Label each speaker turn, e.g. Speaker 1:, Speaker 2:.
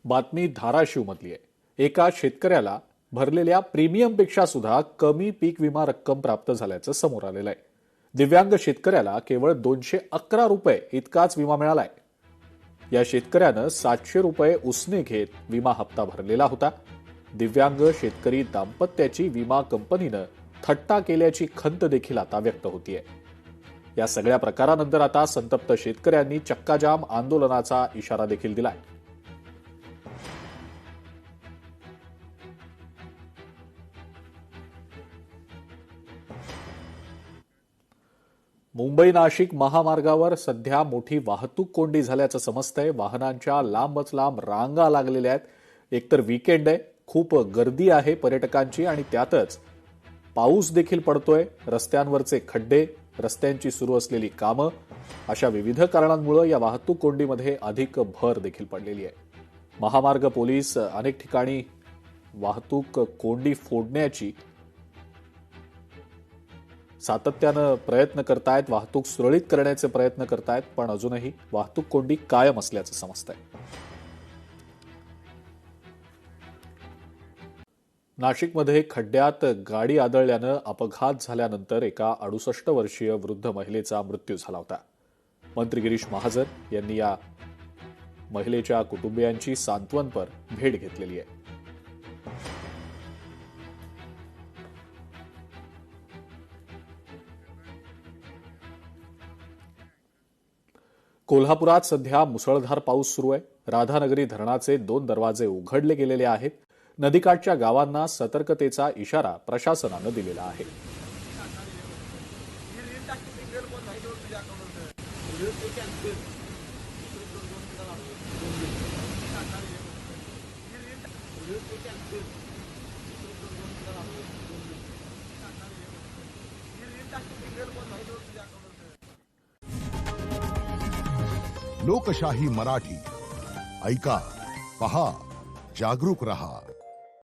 Speaker 1: बातमी धाराशिवमधली आहे। एका शेतकऱ्याला भरलेल्या प्रीमियमपेक्षा सुद्धा कमी पीक विमा रक्कम प्राप्त झाल्याचं समोर आलेलं आहे। दिव्यांग शेतकऱ्याला केवळ 211 रुपये इतकाच विमा मिळालाय। या शेतकऱ्यानं 700 रुपये उसने घेत विमा हप्ता भरलेला होता। दिव्यांग शेतकरी दाम्पत्याची विमा कंपनीनं थट्टा केल्याची खंत देखील आता व्यक्त होतीये। या सगळ्या प्रकारानंतर आता संतप्त शेतकऱ्यांनी चक्काजाम आंदोलनाचा इशारा देखील दिलाय। मुंबई नाशिक महामार्गावर सध्या मोठी वाहतूक कोंडी झाल्याचं समजतंय। वाहनांच्या लांबच लांब रांगा लागलेल्या आहेत। एकतर वीकेंड आहे, खूप गर्दी आहे पर्यटकांची आणि त्यातच पाऊस देखील पडतोय। रस्त्यांवरचे खड्डे, रस्त्यांची सुरू असलेली कामं अशा विविध कारणांमुळे या वाहतूक कोंडीमध्ये अधिक भर देखील पडलेली आहे। महामार्ग पोलीस अनेक ठिकाणी वाहतूक कोंडी फोडण्याची सातत्यानं प्रयत्न करतायत, वाहतूक सुरळीत करण्याचे प्रयत्न करतायत, पण अजूनही वाहतूक कोंडी कायम असल्याचं समजतंय। नाशिकमध्ये खड्ड्यात गाडी आदळल्यानं अपघात झाल्यानंतर एका 68 वर्षीय वृद्ध महिलेचा मृत्यू झाला होता। मंत्री गिरीश महाजन यांनी या महिलेच्या कुटुंबियांची सांत्वनपर भेट घेतलेली आहे। कोल्हापुरात सध्या मुसळधार पाऊस सुरू आहे। राधानगरी धरणाचे 2 दरवाजे उघडले गेलेले आहेत। नदीकाठच्या गावांना सतर्कतेचा इशारा प्रशासनानं दिलेला आहे।
Speaker 2: लोकशाही मराठी ऐका, पहा, जागरूक रहा।